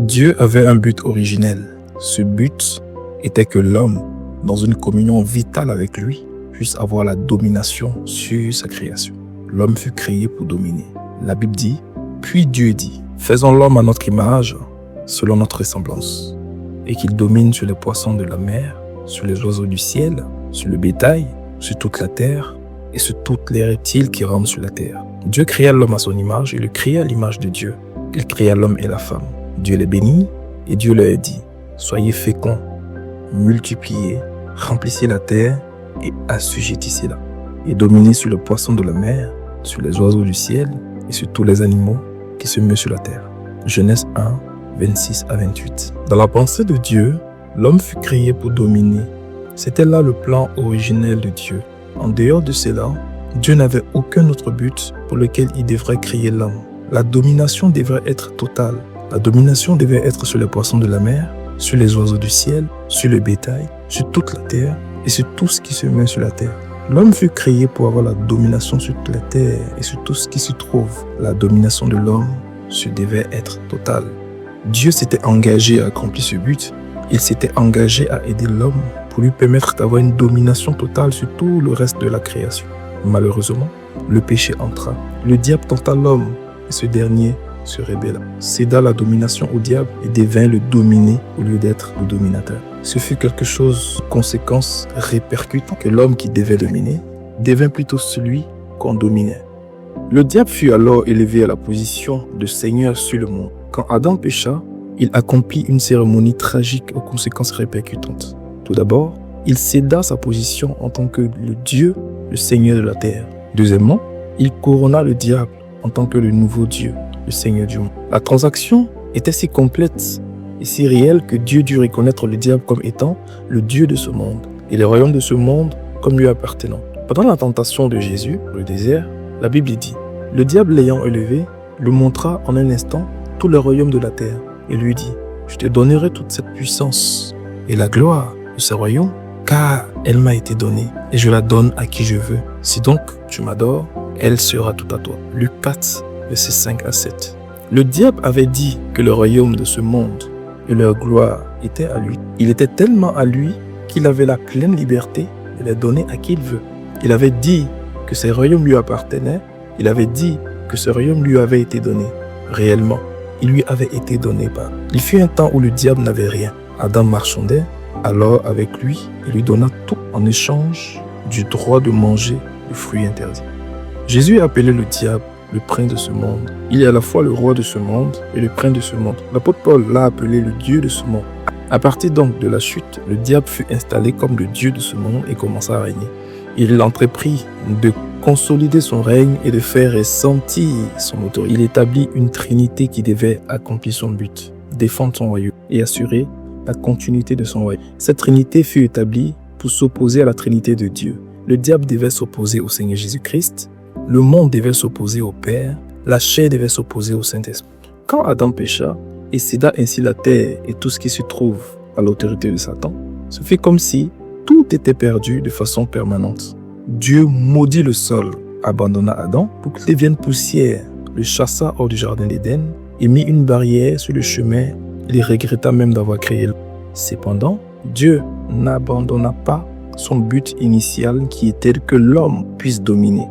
Dieu avait un but originel. Ce but était que l'homme, dans une communion vitale avec lui, puisse avoir la domination sur sa création. L'homme fut créé pour dominer. La Bible dit, puis Dieu dit, faisons l'homme à notre image, selon notre ressemblance, et qu'il domine sur les poissons de la mer, sur les oiseaux du ciel, sur le bétail, sur toute la terre, et sur tous les reptiles qui rampent sur la terre. Dieu créa l'homme à son image, et le créa à l'image de Dieu. Il créa l'homme et la femme. Dieu les bénit, et Dieu leur dit, soyez féconds, multipliez, remplissez la terre, et assujettissez-la, et dominez sur le poisson de la mer, sur les oiseaux du ciel, et sur tous les animaux qui se meuvent sur la terre. Genèse 1, 26 à 28. Dans la pensée de Dieu, l'homme fut créé pour dominer. C'était là le plan originel de Dieu. En dehors de cela, Dieu n'avait aucun autre but pour lequel il devrait créer l'homme. La domination devrait être totale. La domination devait être sur les poissons de la mer, sur les oiseaux du ciel, sur le bétail, sur toute la terre et sur tout ce qui se met sur la terre. L'homme fut créé pour avoir la domination sur toute la terre et sur tout ce qui s'y trouve. La domination de l'homme devait être totale. Dieu s'était engagé à accomplir ce but. Il s'était engagé à aider l'homme pour lui permettre d'avoir une domination totale sur tout le reste de la création. Malheureusement, le péché entra. Le diable tenta l'homme et ce dernier se rébella, céda la domination au diable et devint le dominé au lieu d'être le dominateur. Ce fut quelque chose de conséquences répercutant que l'homme qui devait dominer devint plutôt celui qu'on dominait. Le diable fut alors élevé à la position de seigneur sur le monde. Quand Adam pécha, il accomplit une cérémonie tragique aux conséquences répercutantes. Tout d'abord, il céda sa position en tant que le Dieu, le Seigneur de la terre. Deuxièmement, il corona le diable en tant que le nouveau Dieu, le Seigneur du monde. La transaction était si complète et si réelle que Dieu dut reconnaître le diable comme étant le Dieu de ce monde et les royaumes de ce monde comme lui appartenant. Pendant la tentation de Jésus, au désert, la Bible dit, le diable l'ayant élevé, lui montra en un instant tous les royaumes de la terre et lui dit, je te donnerai toute cette puissance et la gloire de ce royaume, car elle m'a été donnée et je la donne à qui je veux. Si donc tu m'adores, elle sera tout à toi. Luc 4, versets 5 à 7. Le diable avait dit que le royaume de ce monde et leur gloire étaient à lui. Il était tellement à lui qu'il avait la pleine liberté de les donner à qui il veut. Il avait dit que ces royaumes lui appartenaient. Il avait dit que ce royaume lui avait été donné. Réellement, il lui avait été donné par. Il fut un temps où le diable n'avait rien. Adam marchandait, alors avec lui, il lui donna tout en échange du droit de manger le fruit interdit. Jésus a appelé le diable le prince de ce monde. Il est à la fois le roi de ce monde et le prince de ce monde. L'apôtre Paul l'a appelé le Dieu de ce monde. À partir donc de la chute, le diable fut installé comme le Dieu de ce monde et commença à régner. Il entreprit de consolider son règne et de faire ressentir son autorité. Il établit une trinité qui devait accomplir son but, défendre son royaume et assurer la continuité de son royaume. Cette trinité fut établie pour s'opposer à la trinité de Dieu. Le diable devait s'opposer au Seigneur Jésus-Christ, le monde devait s'opposer au Père, la chair devait s'opposer au Saint-Esprit. Quand Adam pécha et céda ainsi la terre et tout ce qui se trouve à l'autorité de Satan, ce fut comme si tout était perdu de façon permanente. Dieu maudit le sol, abandonna Adam pour qu'il devienne poussière, le chassa hors du jardin d'Éden et mit une barrière sur le chemin. Il regretta même d'avoir créé l'homme. Cependant, Dieu n'abandonna pas son but initial qui était que l'homme puisse dominer.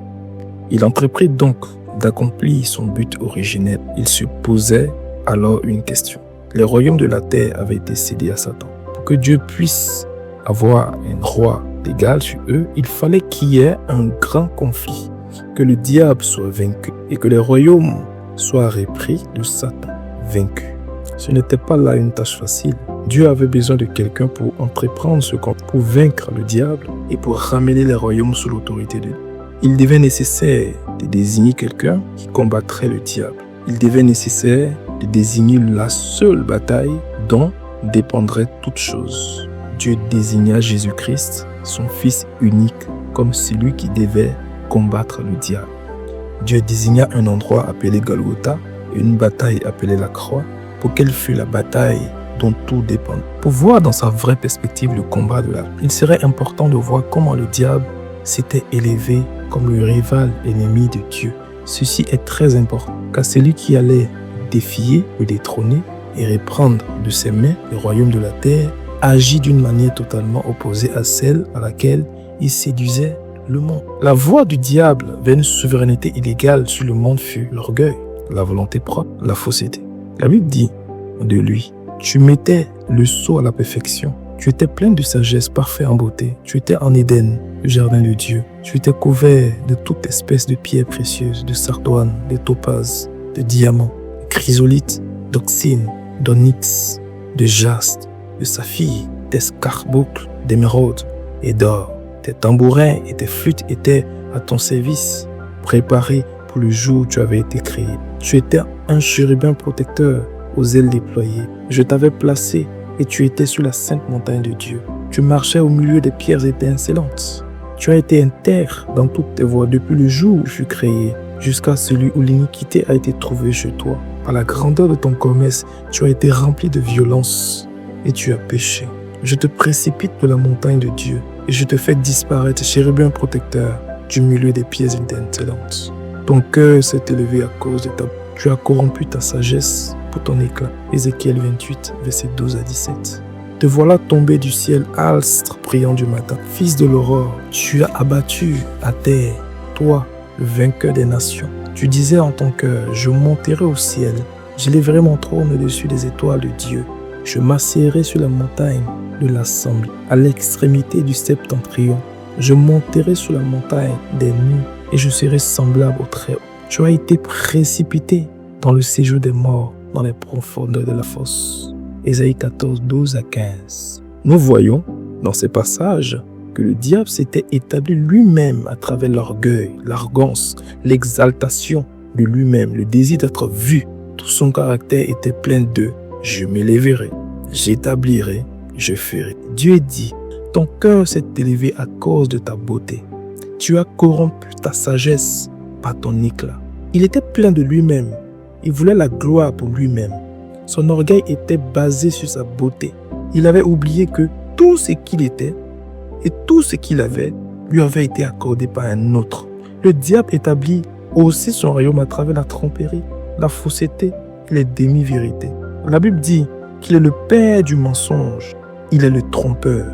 Il entreprit donc d'accomplir son but originel. Il se posait alors une question. Les royaumes de la terre avaient été cédés à Satan. Pour que Dieu puisse avoir un roi égal sur eux, il fallait qu'il y ait un grand conflit, que le diable soit vaincu et que les royaumes soient repris de Satan, vaincu. Ce n'était pas là une tâche facile. Dieu avait besoin de quelqu'un pour entreprendre ce combat, pour vaincre le diable et pour ramener les royaumes sous l'autorité de Dieu. Il devait nécessaire de désigner quelqu'un qui combattrait le diable. Il devait nécessaire de désigner la seule bataille dont dépendrait toute chose. Dieu désigna Jésus-Christ, son Fils unique, comme celui qui devait combattre le diable. Dieu désigna un endroit appelé Golgotha et une bataille appelée la croix pour quelle fût la bataille dont tout dépend. Pour voir dans sa vraie perspective le combat de l'âme, il serait important de voir comment le diable s'était élevé comme le rival ennemi de Dieu. Ceci est très important, car celui qui allait défier, le détrôner, et reprendre de ses mains le royaume de la terre, agit d'une manière totalement opposée à celle à laquelle il séduisait le monde. La voie du diable vers une souveraineté illégale sur le monde fut l'orgueil, la volonté propre, la fausseté. La Bible dit de lui, tu mettais le sceau à la perfection. Tu étais plein de sagesse, parfait en beauté. Tu étais en Éden, le jardin de Dieu. Tu étais couvert de toute espèce de pierres précieuses, de sardoine, de topazes, de diamants, de chrysolites, d'oxyne, d'onyx, de jaspe, de saphir, d'escarboucle, d'émeraude et d'or. Tes tambourins et tes flûtes étaient à ton service, préparés pour le jour où tu avais été créé. Tu étais un chérubin protecteur aux ailes déployées. Je t'avais placé et tu étais sur la sainte montagne de Dieu. Tu marchais au milieu des pierres étincelantes. Tu as été intègre dans toutes tes voies depuis le jour où tu fus créé, jusqu'à celui où l'iniquité a été trouvée chez toi. Par la grandeur de ton commerce, tu as été rempli de violence et tu as péché. Je te précipite de la montagne de Dieu et je te fais disparaître, chérubin protecteur, du milieu des pierres étincelantes. Ton cœur s'est élevé à cause de ta... Tu as corrompu ta sagesse pour ton éclat. Ézéchiel 28, versets 12 à 17. Te voilà tombé du ciel, astre brillant du matin. Fils de l'aurore, tu as abattu à terre, toi, le vainqueur des nations. Tu disais en ton cœur, je monterai au ciel, j'élèverai mon trône au-dessus des étoiles de Dieu. Je m'assiérai sur la montagne de l'assemblée, à l'extrémité du septentrion. Je monterai sur la montagne des nues et je serai semblable au Très-Haut. Tu as été précipité dans le séjour des morts, dans les profondeurs de la fosse. Ésaïe 14, 12 à 15. Nous voyons dans ces passages que le diable s'était établi lui-même à travers l'orgueil, l'arrogance, l'exaltation de lui-même, le désir d'être vu. Tout son caractère était plein de « je m'élèverai, j'établirai, je ferai ». Dieu dit « ton cœur s'est élevé à cause de ta beauté. Tu as corrompu ta sagesse par ton éclat. » Il était plein de lui-même. Il voulait la gloire pour lui-même. Son orgueil était basé sur sa beauté. Il avait oublié que tout ce qu'il était et tout ce qu'il avait lui avait été accordé par un autre. Le diable établit aussi son royaume à travers la tromperie, la fausseté et les demi-vérités. La Bible dit qu'il est le père du mensonge. Il est le trompeur.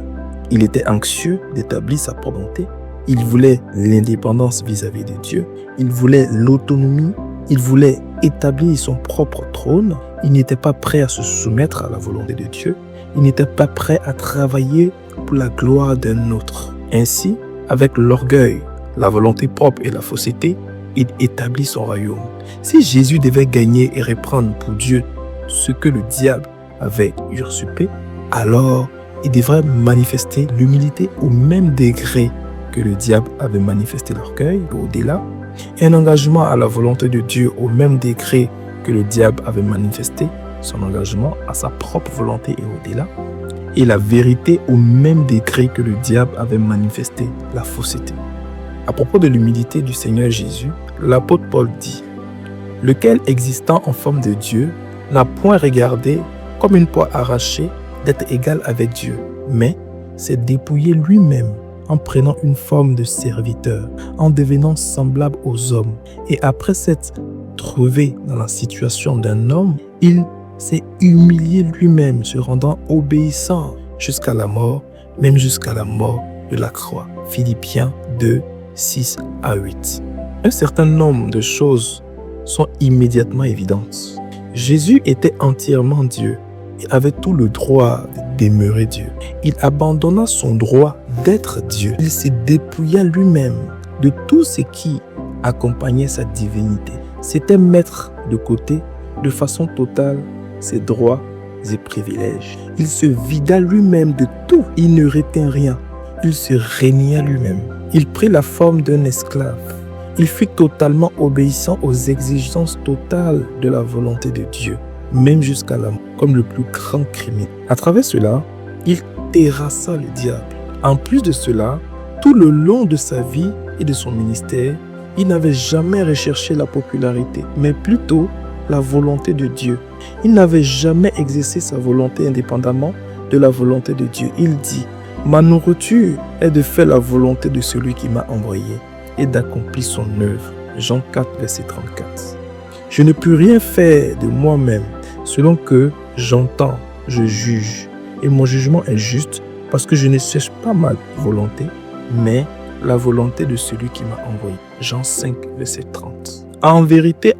Il était anxieux d'établir sa propre volonté. Il voulait l'indépendance vis-à-vis de Dieu. Il voulait l'autonomie. Il voulait établir son propre trône. Il n'était pas prêt à se soumettre à la volonté de Dieu. Il n'était pas prêt à travailler pour la gloire d'un autre. Ainsi, avec l'orgueil, la volonté propre et la fausseté, il établit son royaume. Si Jésus devait gagner et reprendre pour Dieu ce que le diable avait usurpé, alors il devrait manifester l'humilité au même degré que le diable avait manifesté l'orgueil, au-delà, et un engagement à la volonté de Dieu au même degré que le diable avait manifesté son engagement à sa propre volonté et au-delà, et la vérité au même degré que le diable avait manifesté la fausseté. À propos de l'humilité du Seigneur Jésus, l'apôtre Paul dit « Lequel, existant en forme de Dieu, n'a point regardé comme une proie arrachée d'être égal avec Dieu, mais s'est dépouillé lui-même en prenant une forme de serviteur, en devenant semblable aux hommes. Et après s'être trouvé dans la situation d'un homme, il s'est humilié lui-même, se rendant obéissant jusqu'à la mort, même jusqu'à la mort de la croix. » Philippiens 2, 6 à 8. Un certain nombre de choses sont immédiatement évidentes. Jésus était entièrement Dieu et avait tout le droit de demeurer Dieu. Il abandonna son droit d'être Dieu. Il se dépouilla lui-même de tout ce qui accompagnait sa divinité. C'était mettre de côté de façon totale ses droits et privilèges. Il se vida lui-même de tout. Il ne retint rien. Il se renia lui-même. Il prit la forme d'un esclave. Il fut totalement obéissant aux exigences totales de la volonté de Dieu, même jusqu'à la mort, comme le plus grand criminel. À travers cela, il terrassa le diable. En plus de cela, tout le long de sa vie et de son ministère, il n'avait jamais recherché la popularité, mais plutôt la volonté de Dieu. Il n'avait jamais exercé sa volonté indépendamment de la volonté de Dieu. Il dit « Ma nourriture est de faire la volonté de celui qui m'a envoyé et d'accomplir son œuvre. » Jean 4, verset 34. Je ne peux rien faire de moi-même selon que J'entends, je juge, et mon jugement est juste parce que je ne cherche pas ma volonté, mais la volonté de celui qui m'a envoyé. Jean 5, verset 30. En vérité,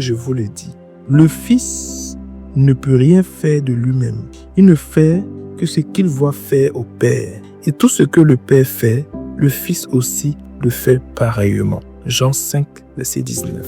je vous le dis, le Fils ne peut rien faire de lui-même. Il ne fait que ce qu'il voit faire au Père. Et tout ce que le Père fait, le Fils aussi le fait pareillement. Jean 5, verset 19.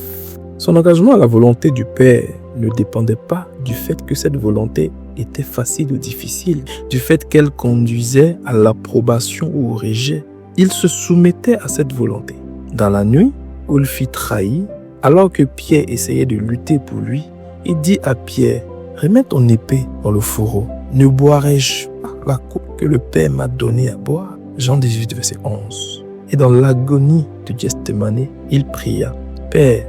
Son engagement à la volonté du Père ne dépendait pas du fait que cette volonté était facile ou difficile, du fait qu'elle conduisait à l'approbation ou au rejet. Il se soumettait à cette volonté. Dans la nuit où il fut trahi, alors que Pierre essayait de lutter pour lui, il dit à Pierre, « Remets ton épée dans le fourreau. Ne boirai-je pas la coupe que le Père m'a donnée à boire ?» Jean 18, verset 11. Et dans l'agonie de Gethsémani, il pria, « Père,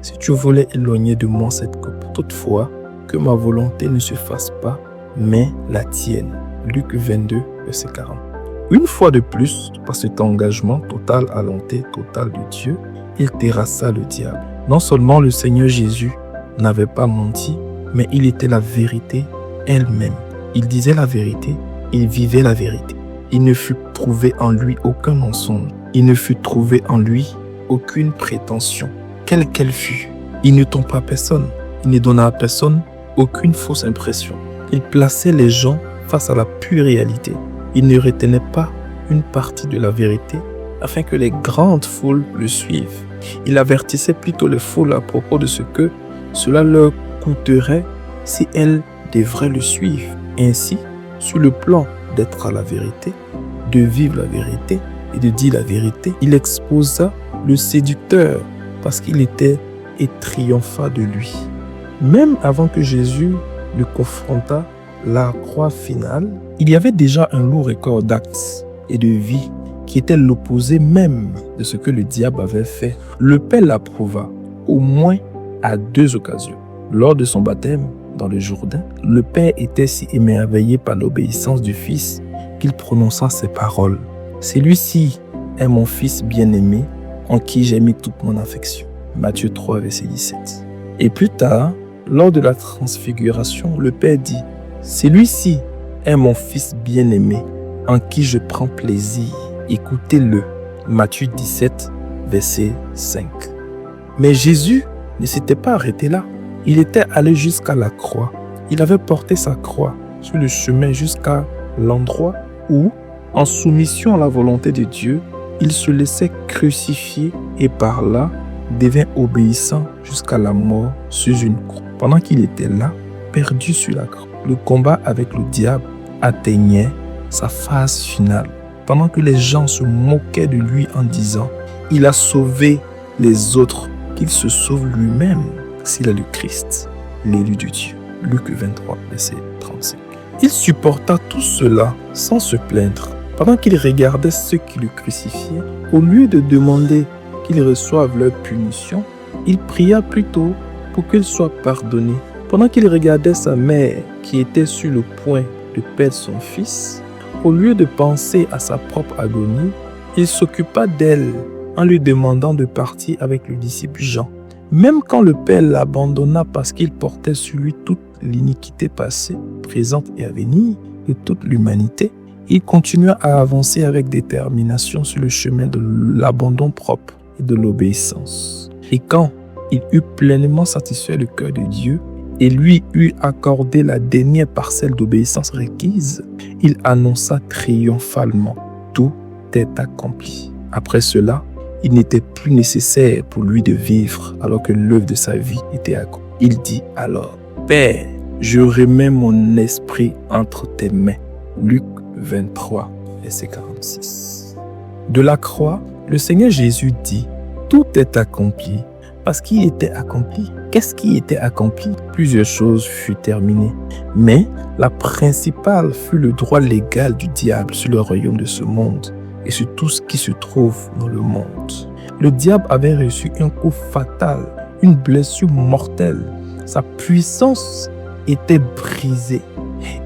si tu voulais éloigner de moi cette coupe, toutefois, que ma volonté ne se fasse pas, mais la tienne. » Luc 22, verset 40. Une fois de plus, par cet engagement total à l'enté totale de Dieu, il terrassa le diable. Non seulement le Seigneur Jésus n'avait pas menti, mais il était la vérité elle-même. Il disait la vérité, il vivait la vérité. Il ne fut trouvé en lui aucun mensonge. Il ne fut trouvé en lui aucune prétention, quelle qu'elle fût. Il ne trompa personne. Il ne donna à personne aucune fausse impression. Il plaçait les gens face à la pure réalité. Il ne retenait pas une partie de la vérité afin que les grandes foules le suivent. Il avertissait plutôt les foules à propos de ce que cela leur coûterait si elles devraient le suivre. Ainsi, sur le plan d'être à la vérité, de vivre la vérité et de dire la vérité, il exposa le séducteur parce qu'il était et triompha de lui. Même avant que Jésus le confrontât la croix finale, il y avait déjà un lourd record d'actes et de vie qui était l'opposé même de ce que le diable avait fait. Le Père l'approuva au moins à 2 occasions. Lors de son baptême dans le Jourdain, le Père était si émerveillé par l'obéissance du Fils qu'il prononça ces paroles. « Celui-ci est mon Fils bien-aimé en qui j'ai mis toute mon affection. » Matthieu 3, verset 17. Et plus tard, lors de la transfiguration, le Père dit « Celui-ci est mon Fils bien-aimé en qui je prends plaisir. Écoutez-le. » Matthieu 17, verset 5. Mais Jésus ne s'était pas arrêté là. Il était allé jusqu'à la croix. Il avait porté sa croix sur le chemin jusqu'à l'endroit où, en soumission à la volonté de Dieu, il se laissait crucifier et par là devint obéissant jusqu'à la mort sur une croix. Pendant qu'il était là, perdu sur la croix, le combat avec le diable atteignait sa phase finale. Pendant que les gens se moquaient de lui en disant « Il a sauvé les autres, qu'il se sauve lui-même s'il est le Christ, l'élu de Dieu. » Luc 23, verset 35. Il supporta tout cela sans se plaindre. Pendant qu'il regardait ceux qui le crucifiaient, au lieu de demander qu'ils reçoivent leur punition, il pria plutôt pour qu'ils soient pardonnés. Pendant qu'il regardait sa mère qui était sur le point de perdre son fils, au lieu de penser à sa propre agonie, il s'occupa d'elle en lui demandant de partir avec le disciple Jean. Même quand le Père l'abandonna parce qu'il portait sur lui toute l'iniquité passée, présente et à venir de toute l'humanité, il continua à avancer avec détermination sur le chemin de l'abandon propre et de l'obéissance. Et quand il eut pleinement satisfait le cœur de Dieu et lui eut accordé la dernière parcelle d'obéissance requise, il annonça triomphalement « Tout est accompli ». Après cela, il n'était plus nécessaire pour lui de vivre alors que l'œuvre de sa vie était accomplie. Il dit alors « Père, je remets mon esprit entre tes mains ». Luc 23, verset 46. De la croix, le Seigneur Jésus dit « Tout est accompli ». Parce qu'il était accompli. Qu'est-ce qui était accompli? Plusieurs choses furent terminées. Mais la principale fut le droit légal du diable sur le royaume de ce monde et sur tout ce qui se trouve dans le monde. Le diable avait reçu un coup fatal, une blessure mortelle. Sa puissance était brisée.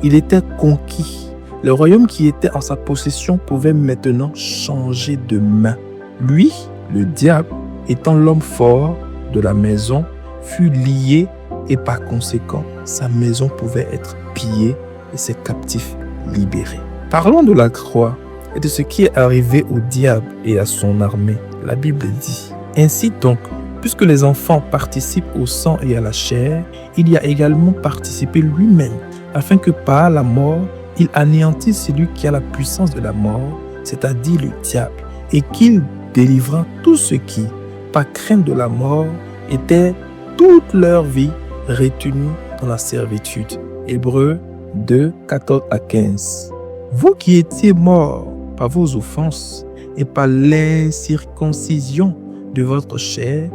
Il était conquis. Le royaume qui était en sa possession pouvait maintenant changer de main. Lui, le diable, étant l'homme fort de la maison, fut lié et par conséquent, sa maison pouvait être pillée et ses captifs libérés. Parlons de la croix et de ce qui est arrivé au diable et à son armée. La Bible dit: ainsi donc, puisque les enfants participent au sang et à la chair, il y a également participé lui-même, afin que par la mort, il anéantisse celui qui a la puissance de la mort, c'est-à-dire le diable, et qu'il délivra tous ceux qui, par crainte de la mort, étaient toute leur vie retenus dans la servitude. Hébreux 2, 14 à 15. Vous qui étiez morts par vos offenses et par l'incirconcision de votre chair,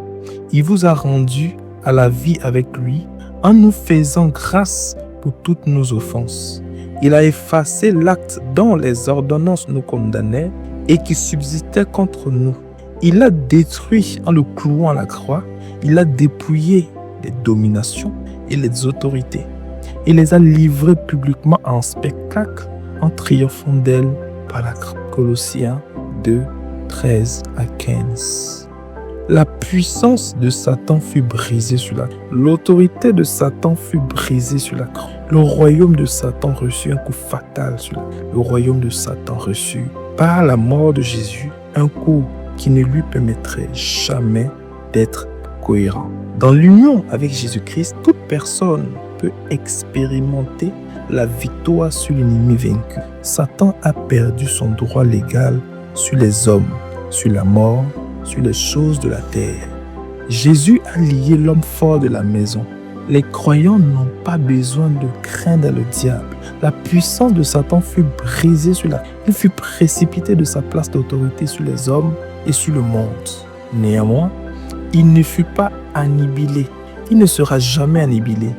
il vous a rendus à la vie avec lui en nous faisant grâce pour toutes nos offenses. Il a effacé l'acte dont les ordonnances nous condamnaient et qui subsistait contre nous. Il l'a détruit en le clouant à la croix. Il a dépouillé les dominations et les autorités. Il les a livrées publiquement en spectacle en triomphant d'elles par la croix. Colossiens 2, 13 à 15. La puissance de Satan fut brisée sur la croix. L'autorité de Satan fut brisée sur la croix. Le royaume de Satan reçut un coup fatal sur la croix. Le royaume de Satan reçut, par la mort de Jésus, un coup qui ne lui permettrait jamais d'être cohérent. Dans l'union avec Jésus-Christ, toute personne peut expérimenter la victoire sur l'ennemi vaincu. Satan a perdu son droit légal sur les hommes, sur la mort, sur les choses de la terre. Jésus a lié l'homme fort de la maison. Les croyants n'ont pas besoin de craindre le diable. La puissance de Satan fut brisée sur la croix. Il fut précipité de sa place d'autorité sur les hommes et sur le monde. Néanmoins, il ne fut pas annihilé. Il ne sera jamais annihilé.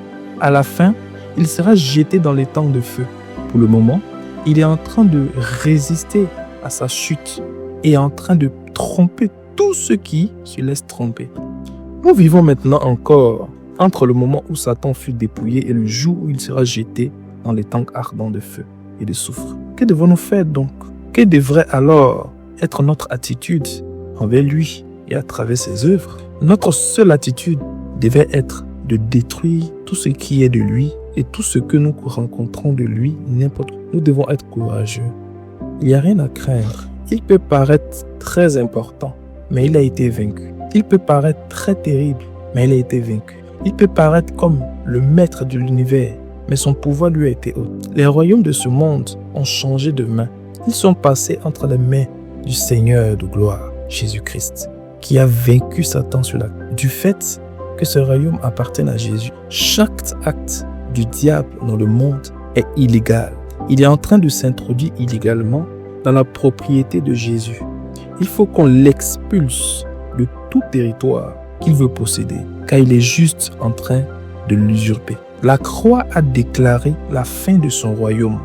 À la fin, il sera jeté dans les temps de feu. Pour le moment, il est en train de résister à sa chute et en train de tromper tous ceux qui se laissent tromper. Nous vivons maintenant encore entre le moment où Satan fut dépouillé et le jour où il sera jeté dans les tanks ardents de feu et de soufre. Que devons-nous faire donc? Quelle devrait alors être notre attitude envers lui et à travers ses œuvres? Notre seule attitude devait être de détruire tout ce qui est de lui et tout ce que nous rencontrons de lui, n'importe où. Nous devons être courageux. Il n'y a rien à craindre. Il peut paraître très important, mais il a été vaincu. Il peut paraître très terrible, mais il a été vaincu. Il peut paraître comme le maître de l'univers, mais son pouvoir lui a été ôté. Les royaumes de ce monde ont changé de main. Ils sont passés entre les mains du Seigneur de gloire, Jésus-Christ, qui a vaincu Satan sur la croix. Du fait que ce royaume appartient à Jésus, chaque acte du diable dans le monde est illégal. Il est en train de s'introduire illégalement dans la propriété de Jésus. Il faut qu'on l'expulse de tout territoire qu'il veut posséder, car il est juste en train de l'usurper. La croix a déclaré la fin de son royaume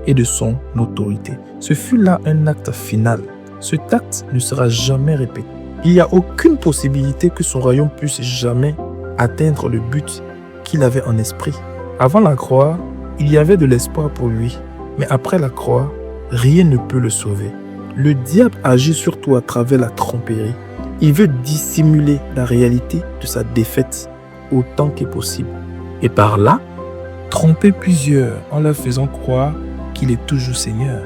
et de son autorité. Ce fut là un acte final. Cet acte ne sera jamais répété. Il n'y a aucune possibilité que son royaume puisse jamais atteindre le but qu'il avait en esprit. Avant la croix, il y avait de l'espoir pour lui. Mais après la croix, rien ne peut le sauver. Le diable agit surtout à travers la tromperie. Il veut dissimuler la réalité de sa défaite autant que possible. Et par là, tromper plusieurs en leur faisant croire qu'il est toujours Seigneur.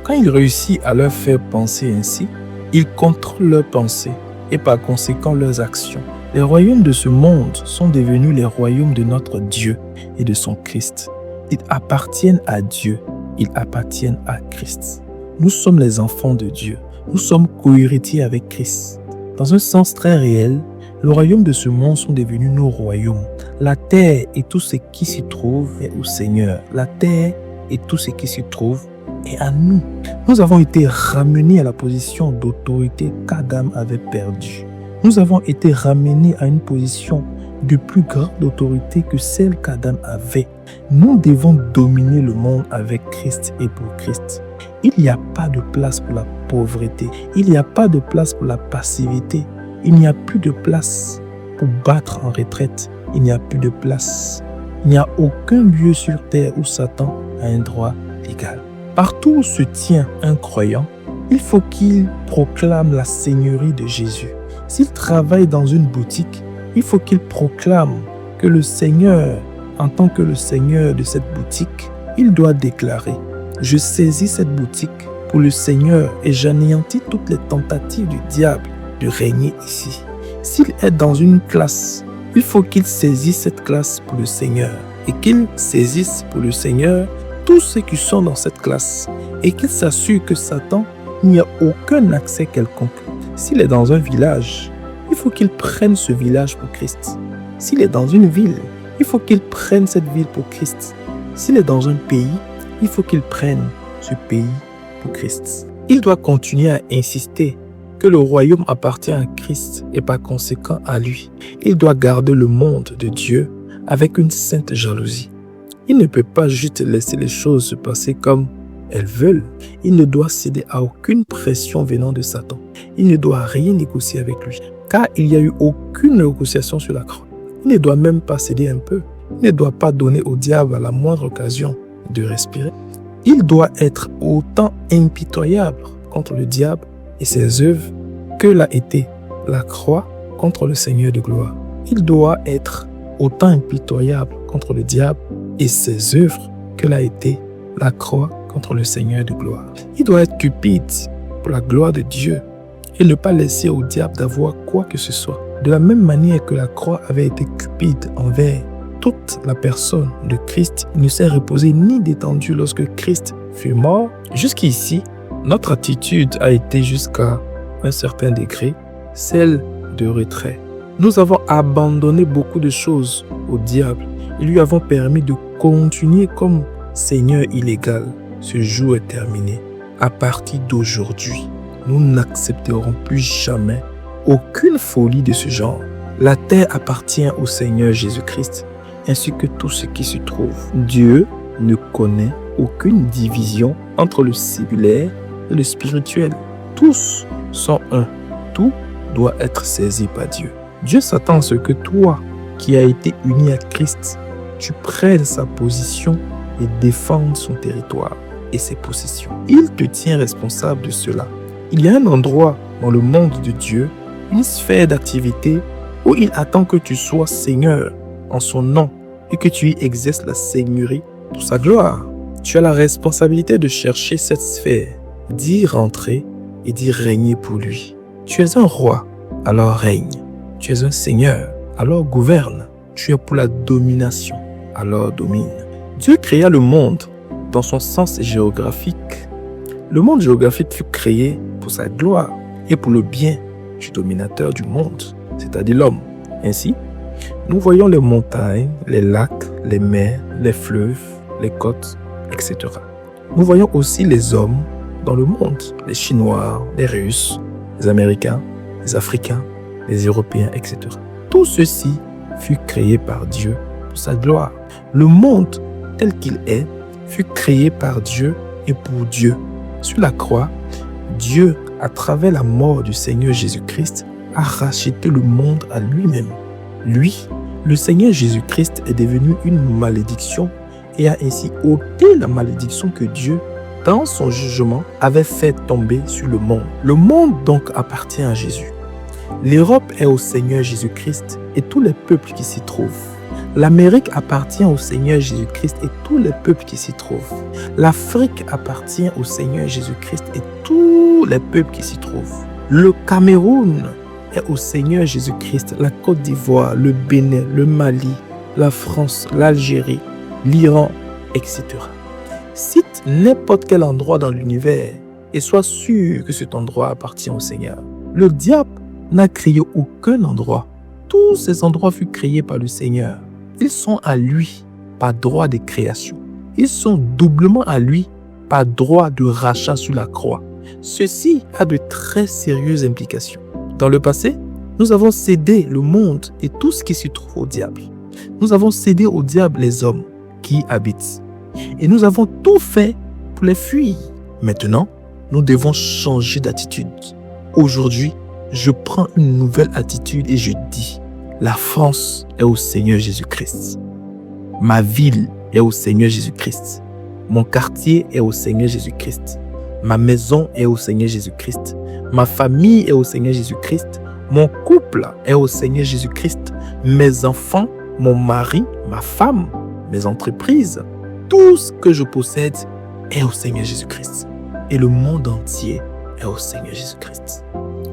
Quand il réussit à leur faire penser ainsi, il contrôle leurs pensées et par conséquent leurs actions. Les royaumes de ce monde sont devenus les royaumes de notre Dieu et de son Christ. Ils appartiennent à Dieu, ils appartiennent à Christ. Nous sommes les enfants de Dieu, nous sommes co-héritiers avec Christ. Dans un sens très réel, les royaumes de ce monde sont devenus nos royaumes. La terre et tout ce qui s'y trouve est au Seigneur. La terre et tout ce qui s'y trouve est à nous. Nous avons été ramenés à la position d'autorité qu'Adam avait perdue. Nous avons été ramenés à une position de plus grande autorité que celle qu'Adam avait. Nous devons dominer le monde avec Christ et pour Christ. Il n'y a pas de place pour la pauvreté. Il n'y a pas de place pour la passivité. Il n'y a plus de place pour battre en retraite. Il n'y a plus de place. Il n'y a aucun lieu sur terre où Satan a un droit légal. Partout où se tient un croyant, il faut qu'il proclame la seigneurie de Jésus. S'il travaille dans une boutique, il faut qu'il proclame que le Seigneur, en tant que le Seigneur de cette boutique, il doit déclarer: je saisis cette boutique pour le Seigneur et j'anéantis toutes les tentatives du diable de régner ici. S'il est dans une classe, il faut qu'il saisisse cette classe pour le Seigneur et qu'il saisisse pour le Seigneur tous ceux qui sont dans cette classe et qu'il s'assure que Satan n'y a aucun accès quelconque. S'il est dans un village, il faut qu'il prenne ce village pour Christ. S'il est dans une ville, il faut qu'il prenne cette ville pour Christ. S'il est dans un pays, il faut qu'il prenne ce pays pour Christ. Il doit continuer à insister que le royaume appartient à Christ et par conséquent à lui. Il doit garder le monde de Dieu avec une sainte jalousie. Il ne peut pas juste laisser les choses se passer comme elles veulent. Il ne doit céder à aucune pression venant de Satan. Il ne doit rien négocier avec lui, car il n'y a eu aucune négociation sur la croix. Il ne doit même pas céder un peu. Il ne doit pas donner au diable à la moindre occasion de respirer. Il doit être autant impitoyable contre le diable et ses œuvres que l'a été la croix contre le Seigneur de gloire. Il doit être autant impitoyable contre le diable et ses œuvres que l'a été la croix contre le Seigneur de gloire. Il doit être cupide pour la gloire de Dieu et ne pas laisser au diable d'avoir quoi que ce soit. De la même manière que la croix avait été cupide envers toute la personne de Christ, il ne s'est reposé ni détendu lorsque Christ fut mort. Jusqu'ici, notre attitude a été jusqu'à un certain degré celle de retrait. Nous avons abandonné beaucoup de choses au diable et lui avons permis de continuer comme Seigneur illégal. Ce jour est terminé. À partir d'aujourd'hui, nous n'accepterons plus jamais aucune folie de ce genre. La terre appartient au Seigneur Jésus-Christ ainsi que tout ce qui s'y trouve. Dieu ne connaît aucune division entre le séculaire et le spirituel. Tous sont un. Tout doit être saisi par Dieu. Dieu s'attend à ce que toi, qui as été uni à Christ, tu prennes sa position et défendes son territoire et ses possessions. Il te tient responsable de cela. Il y a un endroit dans le monde de Dieu, une sphère d'activité où il attend que tu sois Seigneur en son nom et que tu y exerces la seigneurie pour sa gloire. Tu as la responsabilité de chercher cette sphère, d'y rentrer et d'y régner pour lui. Tu es un roi, alors règne. Tu es un seigneur, alors gouverne. Tu es pour la domination, alors domine. Dieu créa le monde dans son sens géographique. Le monde géographique fut créé pour sa gloire et pour le bien du dominateur du monde, c'est-à-dire l'homme. Ainsi, nous voyons les montagnes, les lacs, les mers, les fleuves, les côtes, etc. Nous voyons aussi les hommes dans le monde, les Chinois, les Russes, les Américains, les Africains, les Européens, etc. Tout ceci fut créé par Dieu pour sa gloire. Le monde tel qu'il est fut créé par Dieu et pour Dieu. Sur la croix, Dieu, à travers la mort du Seigneur Jésus-Christ, a racheté le monde à lui-même. Lui, le Seigneur Jésus-Christ, est devenu une malédiction et a ainsi ôté la malédiction que Dieu, dans son jugement, avait fait tomber sur le monde. Le monde donc appartient à Jésus. L'Europe est au Seigneur Jésus-Christ et tous les peuples qui s'y trouvent. L'Amérique appartient au Seigneur Jésus-Christ et tous les peuples qui s'y trouvent. L'Afrique appartient au Seigneur Jésus-Christ et tous les peuples qui s'y trouvent. Le Cameroun est au Seigneur Jésus-Christ, la Côte d'Ivoire, le Bénin, le Mali, la France, l'Algérie, l'Iran, etc. Cite n'importe quel endroit dans l'univers et sois sûr que cet endroit appartient au Seigneur. Le diable n'a créé aucun endroit. Tous ces endroits furent créés par le Seigneur. Ils sont à lui par droit de création. Ils sont doublement à lui par droit de rachat sur la croix. Ceci a de très sérieuses implications. Dans le passé, nous avons cédé le monde et tout ce qui s'y trouve au diable. Nous avons cédé au diable les hommes qui y habitent. Et nous avons tout fait pour les fuir. Maintenant, nous devons changer d'attitude. Aujourd'hui, je prends une nouvelle attitude et je dis: la France est au Seigneur Jésus-Christ. Ma ville est au Seigneur Jésus-Christ. Mon quartier est au Seigneur Jésus-Christ. Ma maison est au Seigneur Jésus-Christ. Ma famille est au Seigneur Jésus-Christ. Mon couple est au Seigneur Jésus-Christ. Mes enfants, mon mari, ma femme, mes entreprises, tout ce que je possède est au Seigneur Jésus-Christ. Et le monde entier est au Seigneur Jésus-Christ.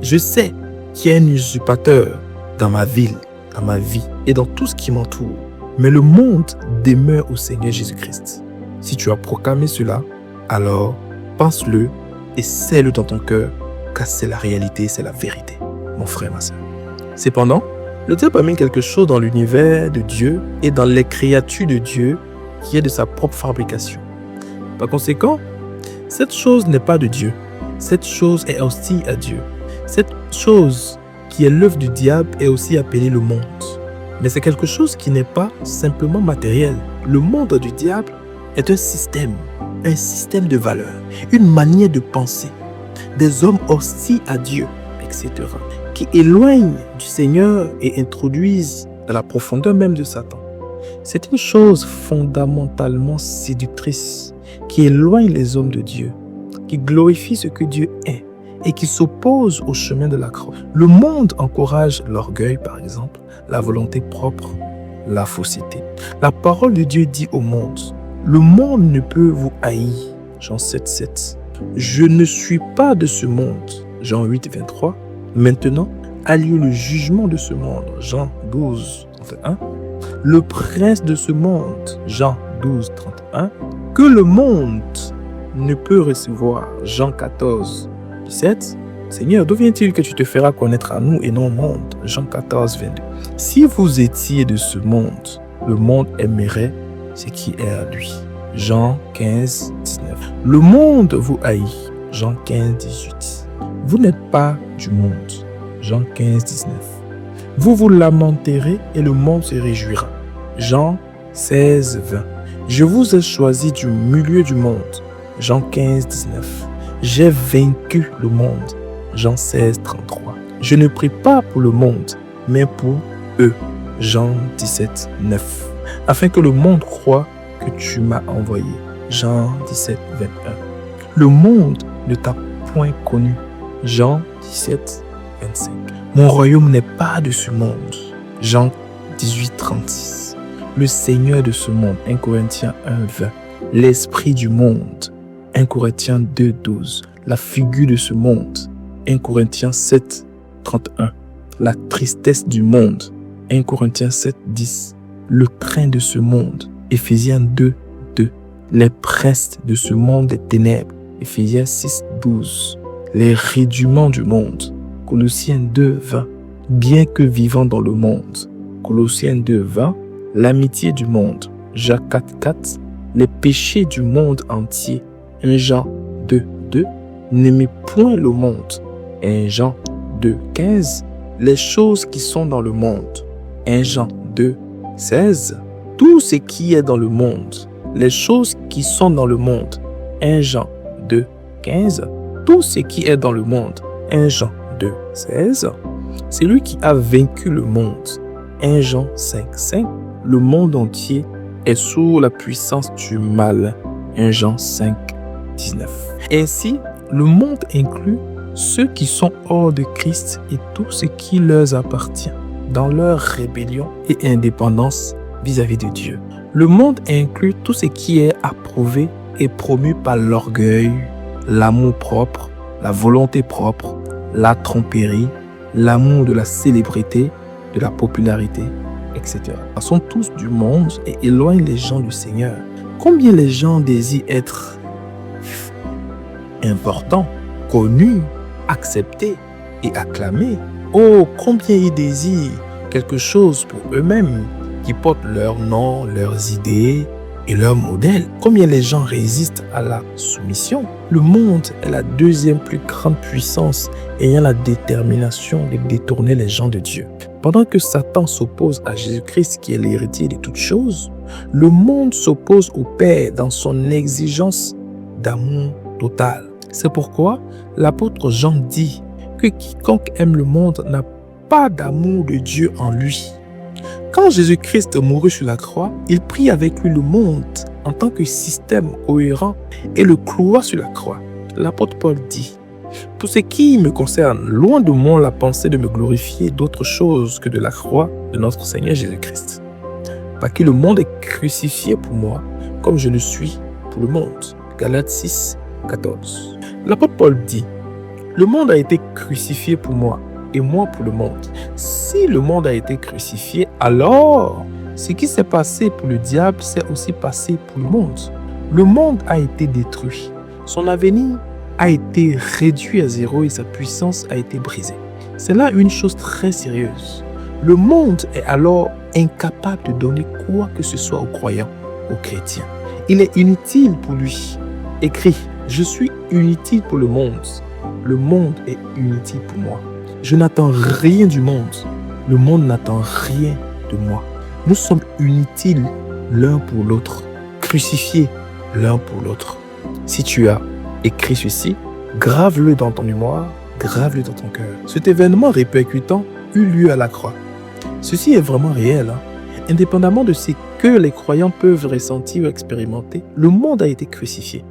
Je sais qu'il y a un usurpateur dans ma ville, dans ma vie et dans tout ce qui m'entoure. Mais le monde demeure au Seigneur Jésus-Christ. Si tu as proclamé cela, alors pense-le et sais-le dans ton cœur, car c'est la réalité, c'est la vérité, mon frère, ma soeur. Cependant, le diable amène quelque chose dans l'univers de Dieu et dans les créatures de Dieu qui est de sa propre fabrication. Par conséquent, cette chose n'est pas de Dieu. Cette chose est hostile à Dieu. Cette chose qui est l'œuvre du diable est aussi appelée le monde. Mais c'est quelque chose qui n'est pas simplement matériel. Le monde du diable est un système de valeurs, une manière de penser, des hommes hostiles à Dieu, etc., qui éloignent du Seigneur et introduisent dans la profondeur même de Satan. C'est une chose fondamentalement séductrice qui éloigne les hommes de Dieu, qui glorifie ce que Dieu est et qui s'oppose au chemin de la croix. Le monde encourage l'orgueil, par exemple, la volonté propre, la fausseté. La parole de Dieu dit au monde, le monde ne peut vous haïr. Jean 7, 7. Je ne suis pas de ce monde. Jean 8, 23. Maintenant a lieu le jugement de ce monde. Jean 12, 31. Le prince de ce monde. Jean 12, 31. Que le monde ne peut recevoir. Jean 14, 17. Seigneur, d'où vient-il que tu te feras connaître à nous et non au monde? Jean 14, 22. Si vous étiez de ce monde, le monde aimerait ce qui est à lui. Jean 15, 19. Le monde vous haït. Jean 15, 18. Vous n'êtes pas du monde. Jean 15, 19. Vous vous lamenterez et le monde se réjouira. Jean 16, 20. Je vous ai choisi du milieu du monde. Jean 15, 19. J'ai vaincu le monde. Jean 16, 33. Je ne prie pas pour le monde, mais pour eux. Jean 17, 9. Afin que le monde croie que tu m'as envoyé. Jean 17, 21. Le monde ne t'a point connu. Jean 17, 25. Mon royaume n'est pas de ce monde. Jean 18, 36. Le Seigneur de ce monde. 1 Corinthiens 1, 20. L'esprit du monde. 1 Corinthiens 2, 12. La figure de ce monde. 1 Corinthiens 7, 31. La tristesse du monde. 1 Corinthiens 7, 10. Le train de ce monde. Éphésiens 2, 2. Les princes de ce monde des ténèbres. Éphésiens 6, 12. Les rudiments du monde. Colossiens 2, 20. Bien que vivant dans le monde. Colossiens 2, 20. L'amitié du monde. Jacques 4, 4. Les péchés du monde entier. 1 Jean 2, 2. N'aimez point le monde. 1 Jean 2, 15. Les choses qui sont dans le monde. 1 Jean 2, 16. Tout ce qui est dans le monde. Les choses qui sont dans le monde. 1 Jean 2, 15. Tout ce qui est dans le monde. 1 Jean 2, 16. C'est lui qui a vaincu le monde. 1 Jean 5, 5. Le monde entier est sous la puissance du mal. 1 Jean 5, 19. Ainsi, le monde inclut ceux qui sont hors de Christ et tout ce qui leur appartient dans leur rébellion et indépendance vis-à-vis de Dieu. Le monde inclut tout ce qui est approuvé et promu par l'orgueil, l'amour propre, la volonté propre, la tromperie, l'amour de la célébrité, de la popularité, etc. Ils sont tous du monde et éloignent les gens du Seigneur. Combien les gens désirent être importants, connus, acceptés et acclamés. Oh, combien ils désirent quelque chose pour eux-mêmes qui porte leur nom, leurs idées et leurs modèles. Combien les gens résistent à la soumission. Le monde est la deuxième plus grande puissance ayant la détermination de détourner les gens de Dieu. Pendant que Satan s'oppose à Jésus-Christ qui est l'héritier de toutes choses, le monde s'oppose au Père dans son exigence d'amour total. C'est pourquoi l'apôtre Jean dit que quiconque aime le monde n'a pas d'amour de Dieu en lui. Quand Jésus-Christ mourut sur la croix, il prit avec lui le monde en tant que système cohérent et le cloua sur la croix. L'apôtre Paul dit: pour ce qui me concerne, loin de moi la pensée de me glorifier d'autre chose que de la croix de notre Seigneur Jésus-Christ. par qui le monde est crucifié pour moi, comme je le suis pour le monde. Galates 6, 14. L'apôtre Paul dit, le monde a été crucifié pour moi et moi pour le monde. Si le monde a été crucifié, alors ce qui s'est passé pour le diable s'est aussi passé pour le monde. Le monde a été détruit. Son avenir a été réduit à zéro et sa puissance a été brisée. C'est là une chose très sérieuse. Le monde est alors incapable de donner quoi que ce soit aux croyants, aux chrétiens. Il est inutile pour lui. Écrit, je suis inutile pour le monde. Le monde est inutile pour moi. Je n'attends rien du monde. Le monde n'attend rien de moi. Nous sommes inutiles l'un pour l'autre, crucifiés l'un pour l'autre. Si tu as écrit ceci, grave-le dans ton mémoire, grave-le dans ton cœur. Cet événement répercutant eut lieu à la croix. Ceci est vraiment réel. Indépendamment de ce que les croyants peuvent ressentir ou expérimenter, le monde a été crucifié.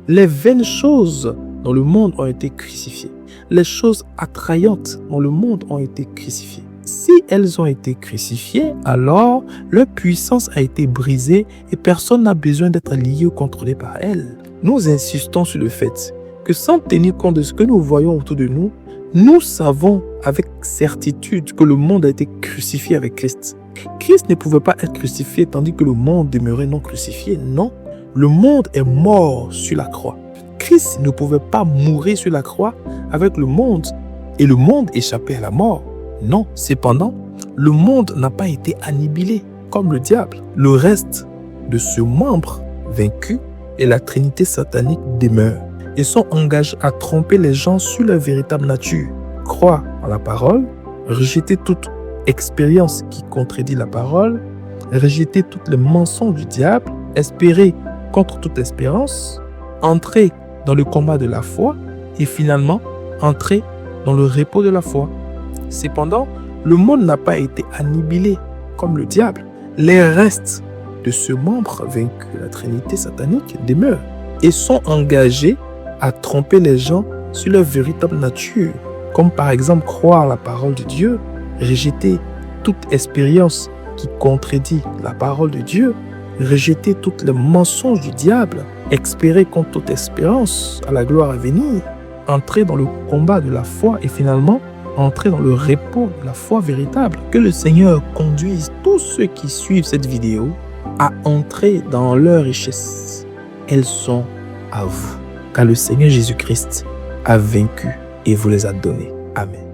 Les vaines choses dans le monde ont été crucifiées. Les choses attrayantes dans le monde ont été crucifiées. Si elles ont été crucifiées, alors leur puissance a été brisée et personne n'a besoin d'être lié ou contrôlé par elles. Nous insistons sur le fait que sans tenir compte de ce que nous voyons autour de nous, nous savons avec certitude que le monde a été crucifié avec Christ. Christ ne pouvait pas être crucifié tandis que le monde demeurait non crucifié. Non, le monde est mort sur la croix. Christ ne pouvait pas mourir sur la croix avec le monde et le monde échappait à la mort. Non, cependant, le monde n'a pas été annihilé comme le diable. Le reste de ce membre vaincu et la trinité satanique demeure et sont engagés à tromper les gens sur leur véritable nature. Croire en la parole, rejeter toute expérience qui contredit la parole, rejeter tous les mensonges du diable, espérer contre toute espérance, entrer dans le combat de la foi et finalement entrer dans le repos de la foi. Cependant, le monde n'a pas été annihilé comme le diable. Les restes de ce membre vaincu, la trinité satanique, demeurent et sont engagés à tromper les gens sur leur véritable nature, comme par exemple croire la parole de Dieu, rejeter toute expérience qui contredit la parole de Dieu, rejeter tous les mensonges du diable, espérer contre toute espérance à la gloire à venir, entrer dans le combat de la foi et finalement entrer dans le repos de la foi véritable. Que le Seigneur conduise tous ceux qui suivent cette vidéo à entrer dans leur richesse. Elles sont à vous, car le Seigneur Jésus-Christ a vaincu et vous les a donnés. Amen.